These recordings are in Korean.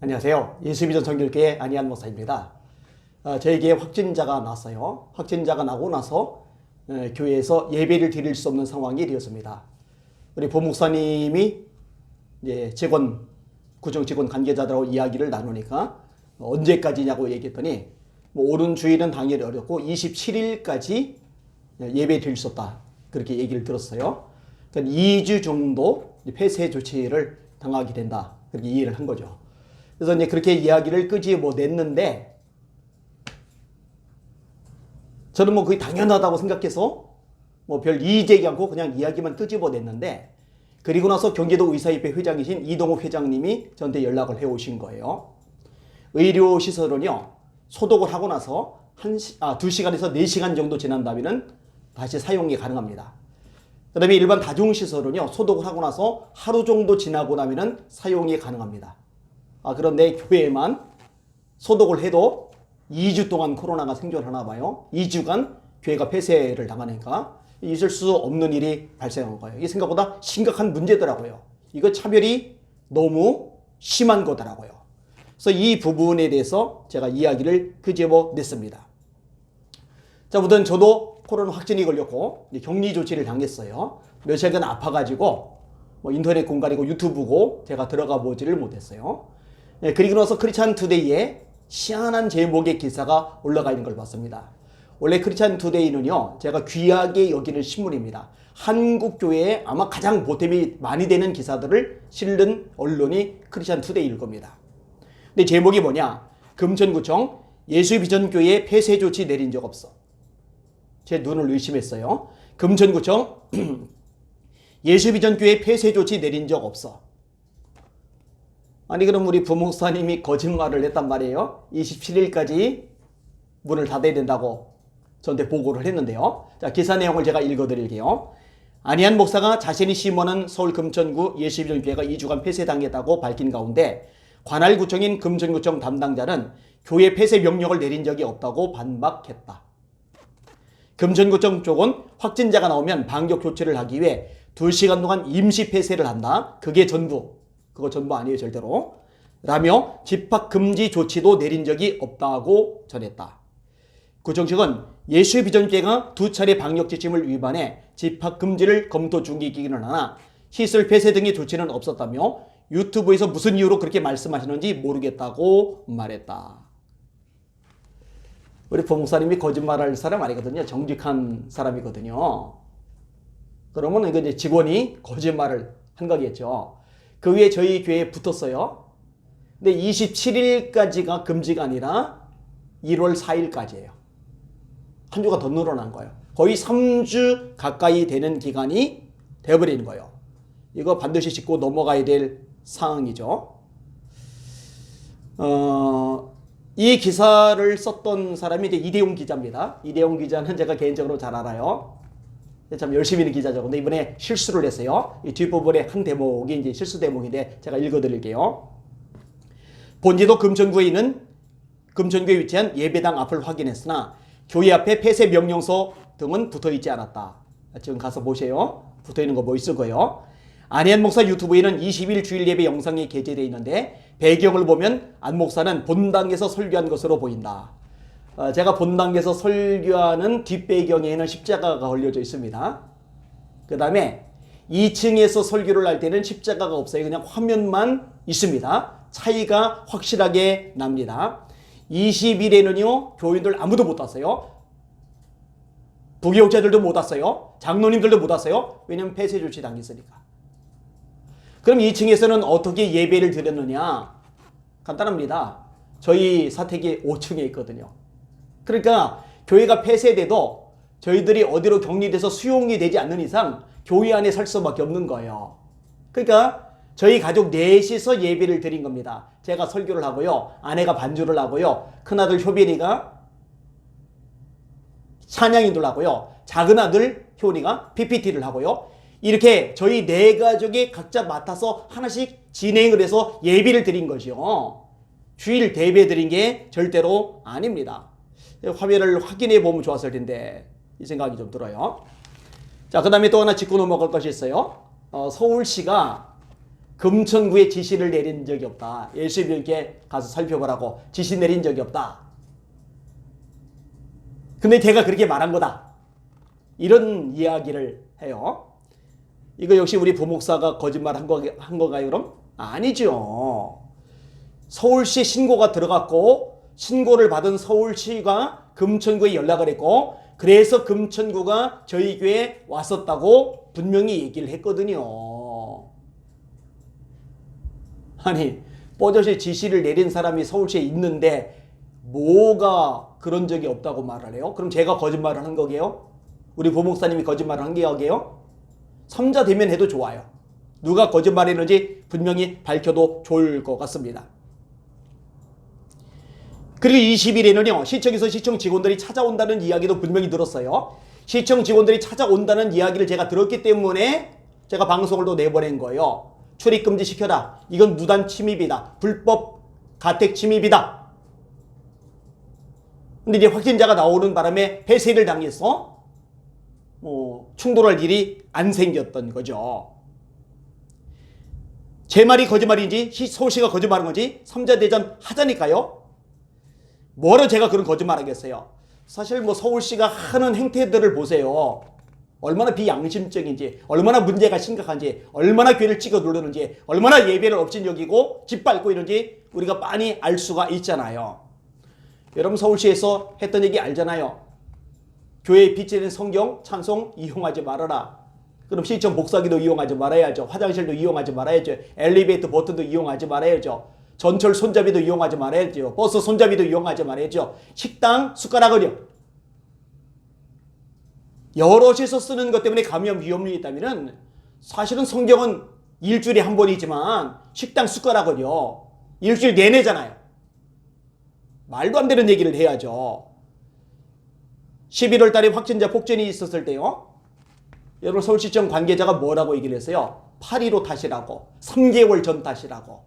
안녕하세요. 예수비전 선교교회 안희한 목사입니다. 저에게 확진자가 났어요. 확진자가 나고 나서 교회에서 예배를 드릴 수 없는 상황이 되었습니다. 우리 부목사님이 이제 구정 직원 관계자들하고 이야기를 나누니까 언제까지냐고 얘기했더니 오는 주일은 당연히 어렵고 27일까지 예배 드릴 수 없다. 그렇게 얘기를 들었어요. 그러니까 2주 정도 폐쇄 조치를 당하게 된다. 그렇게 이해를 한 거죠. 그래서 이제 그렇게 이야기를 끄집어냈는데 저는 그게 당연하다고 생각해서 별 이의제기 않고 그냥 이야기만 끄집어냈는데, 그리고 나서 경기도 의사협회 회장이신 이동욱 회장님이 저한테 연락을 해오신 거예요. 의료시설은요, 소독을 하고 나서 2시간에서 4시간 정도 지난 다음에는 다시 사용이 가능합니다. 그 다음에 일반 다중시설은요, 소독을 하고 나서 하루 정도 지나고 나면은 사용이 가능합니다. 그런데 교회에만 소독을 해도 2주 동안 코로나가 생존하나 봐요. 2주간 교회가 폐쇄를 당하니까 있을 수 없는 일이 발생한 거예요. 이게 생각보다 심각한 문제더라고요. 이거 차별이 너무 심한 거더라고요. 그래서 이 부분에 대해서 제가 이야기를 끄집어냈습니다. 자, 우선 저도 코로나 확진이 걸렸고 격리 조치를 당했어요. 며칠간 아파가지고 인터넷 공간이고 유튜브고 제가 들어가 보지를 못했어요. 그리고 나서 크리스찬 투데이에 희한한 제목의 기사가 올라가 있는 걸 봤습니다. 원래 크리스찬 투데이는요, 제가 귀하게 여기는 신문입니다. 한국 교회에 아마 가장 보탬이 많이 되는 기사들을 실는 언론이 크리스찬 투데이일 겁니다. 근데 제목이 뭐냐? 금천구청 예수비전교회 폐쇄 조치 내린 적 없어. 제 눈을 의심했어요. 금천구청 예수비전교회 폐쇄 조치 내린 적 없어. 아니 그럼 우리 부목사님이 거짓말을 했단 말이에요. 27일까지 문을 닫아야 된다고 저한테 보고를 했는데요. 자, 기사 내용을 제가 읽어드릴게요. 안희한 목사가 자신이 심원한 서울 금천구 예수비전교회가 2주간 폐쇄당했다고 밝힌 가운데 관할구청인 금천구청 담당자는 교회 폐쇄 명령을 내린 적이 없다고 반박했다. 금천구청 쪽은 확진자가 나오면 방역 조치를 하기 위해 2시간 동안 임시 폐쇄를 한다. 그게 전부. 그거 전부 아니에요, 절대로. 라며 집합 금지 조치도 내린 적이 없다고 전했다. 구청 측은 예수비전교회가 2차례 방역 지침을 위반해 집합 금지를 검토 중이기는 하나 시설 폐쇄 등의 조치는 없었다며 유튜브에서 무슨 이유로 그렇게 말씀하시는지 모르겠다고 말했다. 우리 부목사님이 거짓말할 사람 아니거든요. 정직한 사람이거든요. 그러면 이거 이제 직원이 거짓말을 한 거겠죠. 그 위에 저희 교회에 붙었어요. 근데 27일까지가 금지가 아니라 1월 4일까지예요. 한 주가 더 늘어난 거예요. 거의 3주 가까이 되는 기간이 되어버리는 거예요. 이거 반드시 짚고 넘어가야 될 상황이죠. 이 기사를 썼던 사람이 이제 이대용 기자입니다. 이대용 기자는 제가 개인적으로 잘 알아요. 참 열심히 있는 기자죠. 근데 이번에 실수를 했어요. 이 뒷부분에 한 대목이 이제 실수 대목인데 제가 읽어드릴게요. 본지도 금천구에 위치한 예배당 앞을 확인했으나 교회 앞에 폐쇄 명령서 등은 붙어있지 않았다. 지금 가서 보세요. 붙어있는 거 뭐 있을 거예요. 안희한 목사 유튜브에는 20일 주일 예배 영상이 게재되어 있는데 배경을 보면 안 목사는 본당에서 설교한 것으로 보인다. 제가 본당에서 설교하는 뒷배경에는 십자가가 걸려져 있습니다. 그 다음에 2층에서 설교를 할 때는 십자가가 없어요. 그냥 화면만 있습니다. 차이가 확실하게 납니다. 20일에는요, 교인들 아무도 못 왔어요. 부교육자들도 못 왔어요. 장로님들도 못 왔어요. 왜냐면 폐쇄 조치 당했으니까. 그럼 2층에서는 어떻게 예배를 드렸느냐? 간단합니다. 저희 사택이 5층에 있거든요. 그러니까 교회가 폐쇄돼도 저희들이 어디로 격리돼서 수용이 되지 않는 이상 교회 안에 살 수밖에 없는 거예요. 그러니까 저희 가족 넷이서 예배를 드린 겁니다. 제가 설교를 하고요. 아내가 반주를 하고요. 큰아들 효빈이가 찬양인들 하고요. 작은 아들 효리가 PPT를 하고요. 이렇게 저희 네 가족이 각자 맡아서 하나씩 진행을 해서 예배를 드린 거죠. 주일 대배 드린 게 절대로 아닙니다. 화면을 확인해 보면 좋았을 텐데 이 생각이 좀 들어요. 자, 그 다음에 또 하나 짚고 넘어갈 것이 있어요. 서울시가 금천구에 지시를 내린 적이 없다. 예수님께 가서 살펴보라고 지시 내린 적이 없다. 근데 제가 그렇게 말한 거다. 이런 이야기를 해요. 이거 역시 우리 부목사가 거짓말 한 건가요, 그럼? 아니죠. 서울시 신고가 들어갔고, 신고를 받은 서울시가 금천구에 연락을 했고, 그래서 금천구가 저희 교회에 왔었다고 분명히 얘기를 했거든요. 아니, 뽀젓이 지시를 내린 사람이 서울시에 있는데 뭐가 그런 적이 없다고 말을 해요? 그럼 제가 거짓말을 한 거게요? 우리 부목사님이 거짓말을 한 게요? 3자 대면해도 좋아요. 누가 거짓말했는지 분명히 밝혀도 좋을 것 같습니다. 그리고 20일에는요. 시청에서 시청 직원들이 찾아온다는 이야기도 분명히 들었어요. 시청 직원들이 찾아온다는 이야기를 제가 들었기 때문에 제가 방송을 또 내보낸 거예요. 출입금지 시켜라. 이건 무단 침입이다. 불법 가택 침입이다. 근데 이제 확진자가 나오는 바람에 폐쇄를 당해서 충돌할 일이 안 생겼던 거죠. 제 말이 거짓말인지 서울시가 거짓말한 건지 3자 대전 하자니까요. 뭐로 제가 그런 거짓말 하겠어요. 사실 뭐 서울시가 하는 행태들을 보세요. 얼마나 비양심적인지, 얼마나 문제가 심각한지, 얼마나 교회를 찍어 누르는지, 얼마나 예배를 업신여기고 짓밟고 이런지 우리가 빤히 알 수가 있잖아요. 여러분 서울시에서 했던 얘기 알잖아요. 교회에 빗질된 성경, 찬송 이용하지 말아라. 그럼 시청 복사기도 이용하지 말아야죠. 화장실도 이용하지 말아야죠. 엘리베이터 버튼도 이용하지 말아야죠. 전철 손잡이도 이용하지 말아야죠. 버스 손잡이도 이용하지 말아야죠. 식당 숟가락을요. 여럿이서 쓰는 것 때문에 감염 위험이 있다면 사실은 성경은 일주일에 한 번이지만 식당 숟가락을요. 일주일 내내잖아요. 말도 안 되는 얘기를 해야죠. 11월 달에 확진자 폭전이 있었을 때요. 여러분 서울시청 관계자가 뭐라고 얘기를 했어요? 8.15 탓이라고. 3개월 전 탓이라고.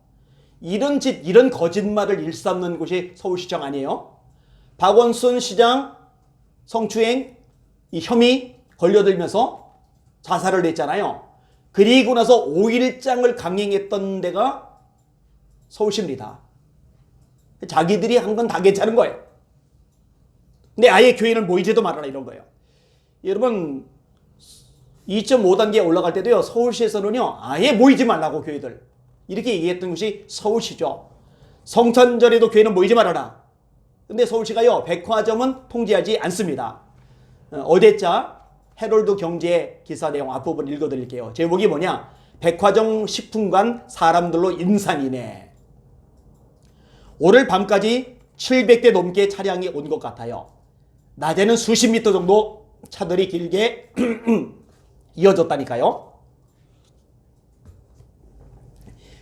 이런 짓, 이런 거짓말을 일삼는 곳이 서울시청 아니에요? 박원순 시장 성추행 이 혐의 걸려들면서 자살을 했잖아요. 그리고 나서 5일장을 강행했던 데가 서울시입니다. 자기들이 한 건 다 괜찮은 거예요. 근데 아예 교회는 모이지도 말아라 이런 거예요. 여러분 2.5단계 올라갈 때도요. 서울시에서는요. 아예 모이지 말라고 교회들. 이렇게 얘기했던 것이 서울시죠. 성탄절에도 교회는 모이지 말아라. 근데 서울시가요. 백화점은 통제하지 않습니다. 어제자 헤럴드 경제 기사 내용 앞부분 읽어드릴게요. 제목이 뭐냐? 백화점 식품관 사람들로 인산이네. 오늘 밤까지 700대 넘게 차량이 온 것 같아요. 낮에는 수십 미터 정도 차들이 길게 이어졌다니까요.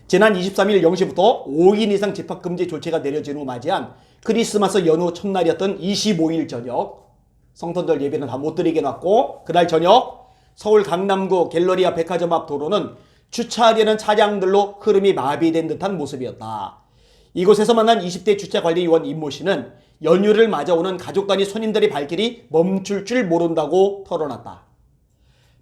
지난 23일 0시부터 5인 이상 집합금지 조치가 내려진 후 맞이한 크리스마스 연휴 첫날이었던 25일 저녁 성탄절 예배는 다 못 드리게 놨고 그날 저녁 서울 강남구 갤러리아 백화점 앞 도로는 주차하려는 차량들로 흐름이 마비된 듯한 모습이었다. 이곳에서 만난 20대 주차관리요원 임모 씨는 연휴를 맞아오는 가족 단위 손님들의 발길이 멈출 줄 모른다고 털어놨다.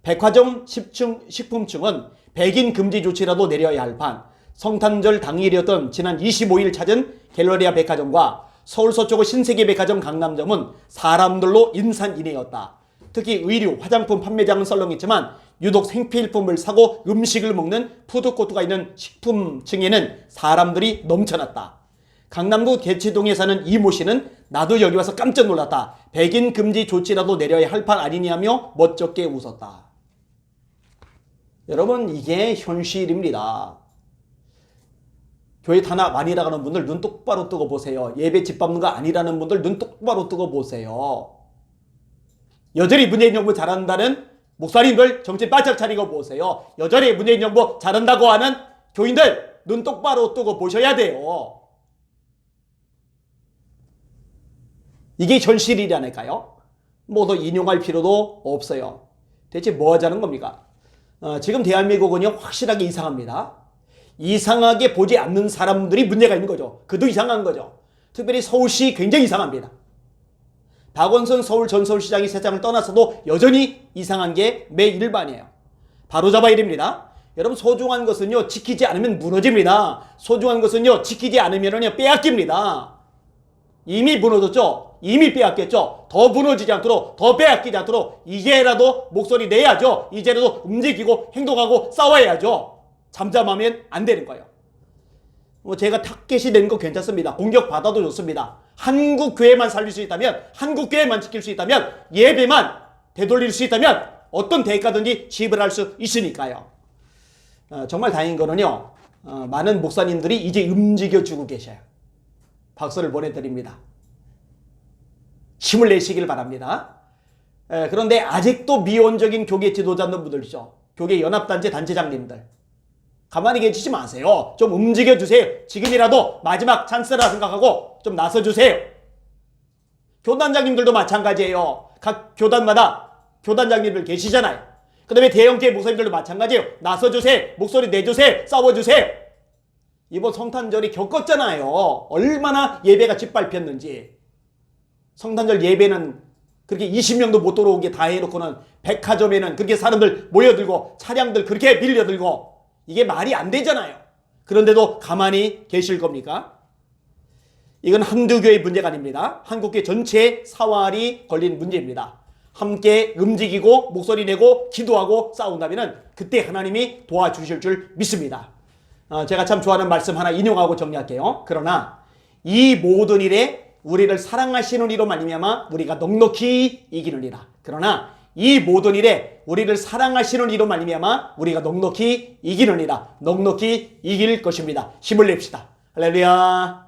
백화점 식품층은 백인 금지 조치라도 내려야 할 판 성탄절 당일이었던 지난 25일 찾은 갤러리아 백화점과 서울 서초구 신세계 백화점 강남점은 사람들로 인산인해였다. 특히 의류, 화장품 판매장은 썰렁했지만 유독 생필품을 사고 음식을 먹는 푸드코트가 있는 식품층에는 사람들이 넘쳐났다. 강남구 대치동에 사는 이모 씨는 나도 여기 와서 깜짝 놀랐다. 백인 금지 조치라도 내려야 할 판 아니냐며 멋쩍게 웃었다. 여러분 이게 현실입니다. 교회 단합 많이 나가는 분들 눈 똑바로 뜨고 보세요. 예배 집 밟는 거 아니라는 분들 눈 똑바로 뜨고 보세요. 여전히 문재인 정부 잘한다는 목사님들 정신 바짝 차리고 보세요. 여전히 문재인 정부 잘한다고 하는 교인들 눈 똑바로 뜨고 보셔야 돼요. 이게 현실이라니까요. 뭐 더 인용할 필요도 없어요. 대체 뭐 하자는 겁니까? 지금 대한민국은요 확실하게 이상합니다. 이상하게 보지 않는 사람들이 문제가 있는 거죠. 그도 이상한 거죠. 특별히 서울시 굉장히 이상합니다. 박원순 서울 전 서울시장이 세상을 떠나서도 여전히 이상한 게 매일반이에요. 바로잡아야 됩니다. 여러분, 소중한 것은요, 지키지 않으면 무너집니다. 소중한 것은요, 지키지 않으면요, 빼앗깁니다. 이미 무너졌죠? 이미 빼앗겼죠? 더 무너지지 않도록, 더 빼앗기지 않도록, 이제라도 목소리 내야죠. 이제라도 움직이고 행동하고 싸워야죠. 잠잠하면 안 되는 거예요. 제가 타겟이 되는 거 괜찮습니다. 공격받아도 좋습니다. 한국 교회만 살릴 수 있다면, 한국 교회만 지킬 수 있다면, 예배만 되돌릴 수 있다면 어떤 대가든지 지불할 수 있으니까요. 정말 다행인 거는요, 많은 목사님들이 이제 움직여주고 계셔요. 박수를 보내드립니다. 힘을 내시길 바랍니다. 그런데 아직도 미온적인 교계 지도자분들이죠. 교계 연합단체 단체장님들. 가만히 계시지 마세요. 좀 움직여주세요. 지금이라도 마지막 찬스라 생각하고 좀 나서주세요. 교단장님들도 마찬가지예요. 각 교단마다 교단장님들 계시잖아요. 그 다음에 대형교회 목사님들도 마찬가지예요. 나서주세요. 목소리 내주세요. 싸워주세요. 이번 성탄절이 겪었잖아요. 얼마나 예배가 짓밟혔는지. 성탄절 예배는 그렇게 20명도 못 들어오게 다 해놓고는 백화점에는 그렇게 사람들 모여들고 차량들 그렇게 빌려들고 이게 말이 안 되잖아요. 그런데도 가만히 계실 겁니까? 이건 한두 교회의 문제가 아닙니다. 한국교회 전체의 사활이 걸린 문제입니다. 함께 움직이고 목소리 내고 기도하고 싸운다면 그때 하나님이 도와주실 줄 믿습니다. 제가 참 좋아하는 말씀 하나 인용하고 정리할게요. 그러나 이 모든 일에 우리를 사랑하시는 이로 말미암아 우리가 넉넉히 이기느니라. 그러나 이 모든 일에 우리를 사랑하시는 이로 말미암아 우리가 넉넉히 이기느니라. 넉넉히 이길 것입니다. 힘을 냅시다. 할렐루야.